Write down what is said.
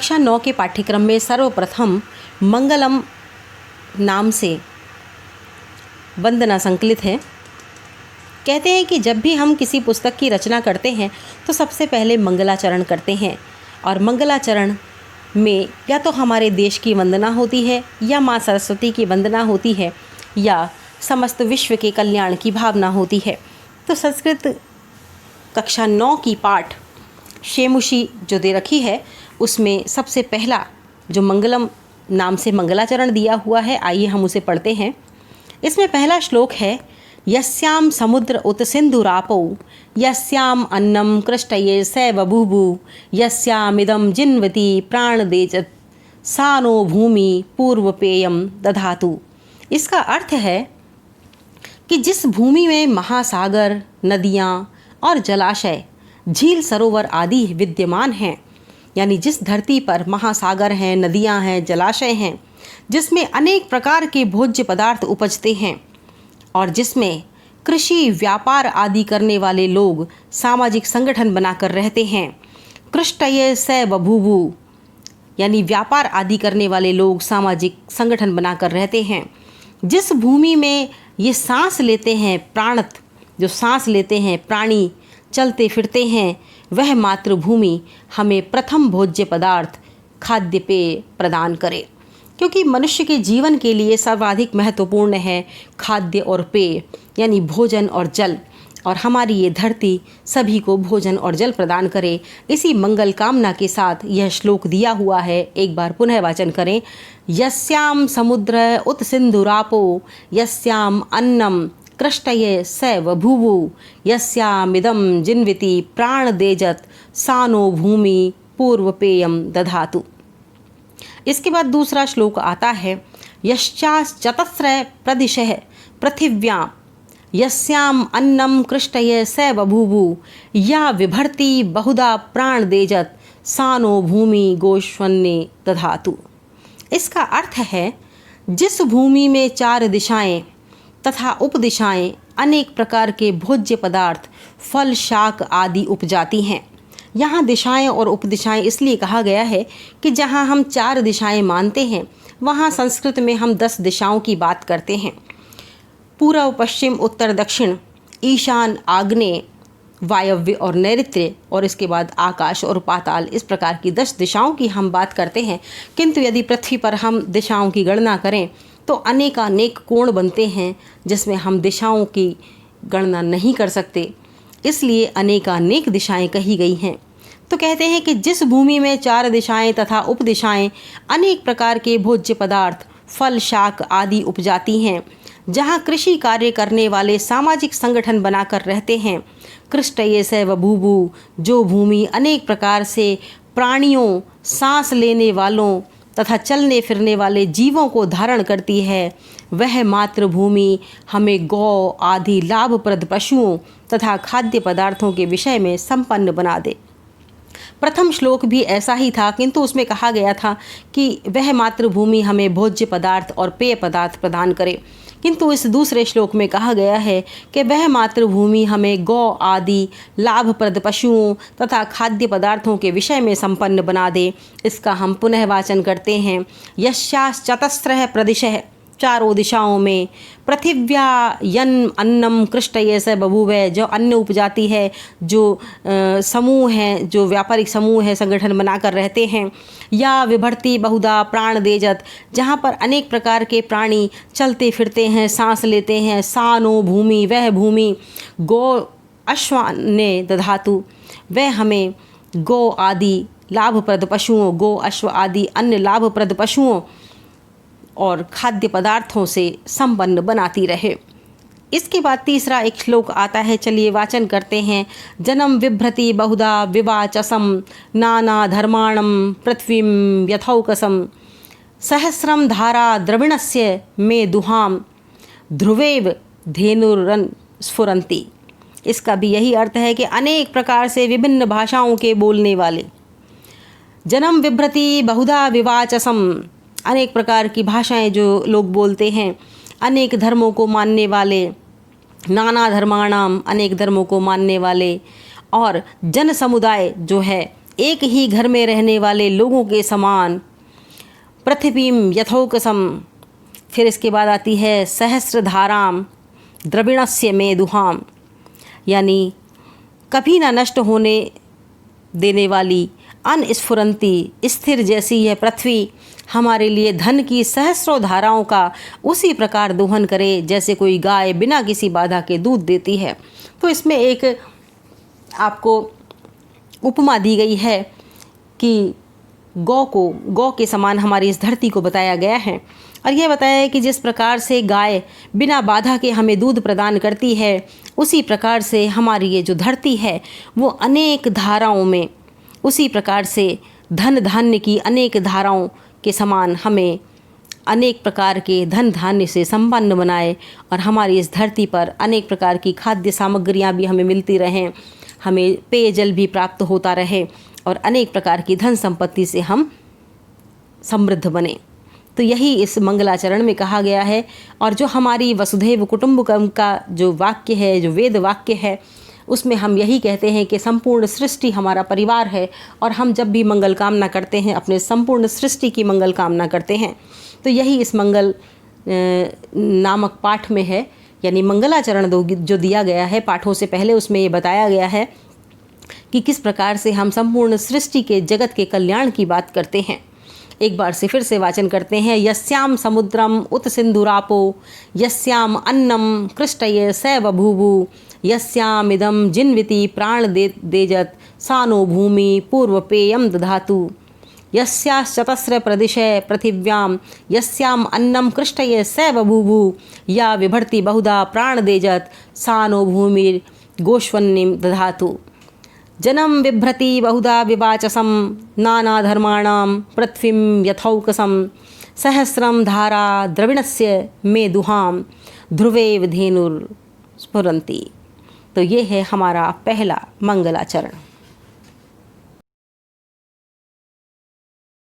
कक्षा 9 के पाठ्यक्रम में सर्वप्रथम मंगलम नाम से वंदना संकलित है। कहते हैं कि जब भी हम किसी पुस्तक की रचना करते हैं तो सबसे पहले मंगलाचरण करते हैं, और मंगलाचरण में या तो हमारे देश की वंदना होती है, या माँ सरस्वती की वंदना होती है, या समस्त विश्व के कल्याण की भावना होती है। तो संस्कृत कक्षा 9 की पाठ शेमुषी जो दे रखी है, उसमें सबसे पहला जो मंगलम नाम से मंगलाचरण दिया हुआ है, आइए हम उसे पढ़ते हैं। इसमें पहला श्लोक है, यस्याम समुद्र उत सिंधुरापौ यस्याम अन्नम कृष्टये स बभूवु यस्यामिदं जिन्वति प्राणदेजत सा नो भूमि पूर्वपेयम दधातु। इसका अर्थ है कि जिस भूमि में महासागर, नदियाँ और जलाशय, झील, सरोवर आदि विद्यमान हैं, यानी जिस धरती पर महासागर हैं, नदियाँ हैं, जलाशय हैं, जिसमें अनेक प्रकार के भोज्य पदार्थ उपजते हैं, और जिसमें कृषि, व्यापार आदि करने वाले लोग सामाजिक संगठन बनाकर रहते हैं, कृष्टये स बभूवु, यानी व्यापार आदि करने वाले लोग सामाजिक संगठन बनाकर रहते हैं। जिस भूमि में ये सांस लेते हैं, प्राणत जो सांस लेते हैं, प्राणी चलते फिरते हैं, वह मातृभूमि हमें प्रथम भोज्य पदार्थ खाद्य पेय प्रदान करे, क्योंकि मनुष्य के जीवन के लिए सर्वाधिक महत्वपूर्ण है खाद्य और पेय, यानी भोजन और जल, और हमारी ये धरती सभी को भोजन और जल प्रदान करे। इसी मंगल कामना के साथ यह श्लोक दिया हुआ है। एक बार पुनः वाचन करें। यस्याम समुद्र उत सिंधुरापो यस्याम अन्नम कृष्टये स बभूवु यस्यामिदं जिन्वति प्राणदेजत सा नो भूमि पूर्वपेयम दधातु। इसके बाद दूसरा श्लोक आता है, यश्चाश्चतस्र प्रदिशः पृथिव्यां यस्याम अन्नम कृष्टये स बभूवु या विभर्ति बहुधा प्राणदेजत सा नो भूमि गोष्वन्ने दधातु। इसका अर्थ है, जिस भूमि में 4 दिशाएं तथा उपदिशाएं अनेक प्रकार के भोज्य पदार्थ, फल, शाक आदि उपजाती हैं। यहाँ दिशाएं और उपदिशाएं इसलिए कहा गया है कि जहाँ हम 4 दिशाएं मानते हैं, वहाँ संस्कृत में हम 10 दिशाओं की बात करते हैं। पूर्व, पश्चिम, उत्तर, दक्षिण, ईशान, आग्नेय, वायव्य और नैऋत्य, और इसके बाद आकाश और पाताल, इस प्रकार की 10 दिशाओं की हम बात करते हैं। किंतु यदि पृथ्वी पर हम दिशाओं की गणना करें तो अनेकानेक कोण बनते हैं, जिसमें हम दिशाओं की गणना नहीं कर सकते, इसलिए अनेकानेक दिशाएं कही गई हैं। तो कहते हैं कि जिस भूमि में 4 दिशाएं तथा उपदिशाएं अनेक प्रकार के भोज्य पदार्थ, फल, शाक आदि उपजाती हैं, जहाँ कृषि कार्य करने वाले सामाजिक संगठन बनाकर रहते हैं, कृष्टये स बभूवु, जो भूमि अनेक प्रकार से प्राणियों, सांस लेने वालों तथा चलने फिरने वाले जीवों को धारण करती है, वह मातृभूमि हमें गौ आदि लाभप्रद पशुओं तथा खाद्य पदार्थों के विषय में संपन्न बना दे। प्रथम श्लोक भी ऐसा ही था, किंतु उसमें कहा गया था कि वह मातृभूमि हमें भोज्य पदार्थ और पेय पदार्थ प्रदान करे, किंतु इस दूसरे श्लोक में कहा गया है कि वह मातृभूमि हमें गौ आदि लाभप्रद पशुओं तथा खाद्य पदार्थों के विषय में संपन्न बना दे। इसका हम पुनः वाचन करते हैं। यश्चाश्चतस्रः प्रदिशः, 4 दिशाओं में, पृथिव्या यन अन्नम कृष्टये स बभूवः, जो अन्न उपजाती है, जो समूह हैं, जो व्यापारिक समूह है, संगठन बनाकर रहते हैं, या विभर्ति बहुधा प्राणदेजत, जहाँ पर अनेक प्रकार के प्राणी चलते फिरते हैं, सांस लेते हैं, सा नो भूमि, वह भूमि, गो अश्वान्ने दधातु, वह हमें गौ आदि लाभप्रद पशुओं, गो अश्व आदि अन्य लाभप्रद पशुओं और खाद्य पदार्थों से संपन्न बनाती रहे। इसके बाद तीसरा एक श्लोक आता है, चलिए वाचन करते हैं। जन्म बिभ्रति बहुधा विवाचसम नाना धर्माणम पृथ्वीं यथौकसम सहस्रम धारा द्रविणस्य मे दुहाम ध्रुवेव धेनुरन स्फुरंती। इसका भी यही अर्थ है कि अनेक प्रकार से विभिन्न भाषाओं के बोलने वाले, जन्म बिभ्रति बहुधा विवाचसम, अनेक प्रकार की भाषाएं जो लोग बोलते हैं, अनेक धर्मों को मानने वाले, नाना धर्माणाम, अनेक धर्मों को मानने वाले, और जन समुदाय जो है एक ही घर में रहने वाले लोगों के समान, पृथ्वीम यथौकसम। फिर इसके बाद आती है सहस्रधाराम द्रविणस्य मेदुहाम, यानी कभी ना नष्ट होने देने वाली अनस्फुरंती स्थिर जैसी यह पृथ्वी हमारे लिए धन की सहस्रों धाराओं का उसी प्रकार दोहन करे जैसे कोई गाय बिना किसी बाधा के दूध देती है। तो इसमें एक आपको उपमा दी गई है कि गौ के समान हमारी इस धरती को बताया गया है, और यह बताया है कि जिस प्रकार से गाय बिना बाधा के हमें दूध प्रदान करती है, उसी प्रकार से हमारी ये जो धरती है वो अनेक धाराओं में, उसी प्रकार से धन धान्य की अनेक धाराओं के समान हमें अनेक प्रकार के धन धान्य से संपन्न बनाए, और हमारी इस धरती पर अनेक प्रकार की खाद्य सामग्रियां भी हमें मिलती रहें, हमें पेयजल भी प्राप्त होता रहे, और अनेक प्रकार की धन संपत्ति से हम समृद्ध बने। तो यही इस मंगलाचरण में कहा गया है। और जो हमारी वसुधैव कुटुंबकम का जो वाक्य है, जो वेद वाक्य है, उसमें हम यही कहते हैं कि संपूर्ण सृष्टि हमारा परिवार है, और हम जब भी मंगल कामना करते हैं अपने संपूर्ण सृष्टि की मंगल कामना करते हैं। तो यही इस मंगल नामक पाठ में है, यानी मंगलाचरण जो दिया गया है पाठों से पहले, उसमें ये बताया गया है कि किस प्रकार से हम संपूर्ण सृष्टि के जगत के कल्याण की बात करते हैं। एक बार से फिर से वाचन करते हैं। यस्याम समुद्रम उत सिंधुरापो, यस्याम अन्नम कृष्टये स बभूवु, यस्याम इदम जिन्विति प्राण देजत, सानो भूमि पूर्वपेयम दधातु, यस्याश्चतस्र प्रदिशे पृथिव्याम, यस्याम अन्नम कृष्टये स बभूवु, या विभर्ति बहुधा प्राण देजत, सानो भूमि गोष्वन्निम दधातु। जनम बिभ्रति बहुधा विवाचसम, नानाधर्माणां पृथ्वीं यथौकसम, सहस्रम धारा द्रविणस्य मेदुहाम, ध्रुवे धेनुर्स्फुरन्ति। तो ये है हमारा पहला मंगलाचरण।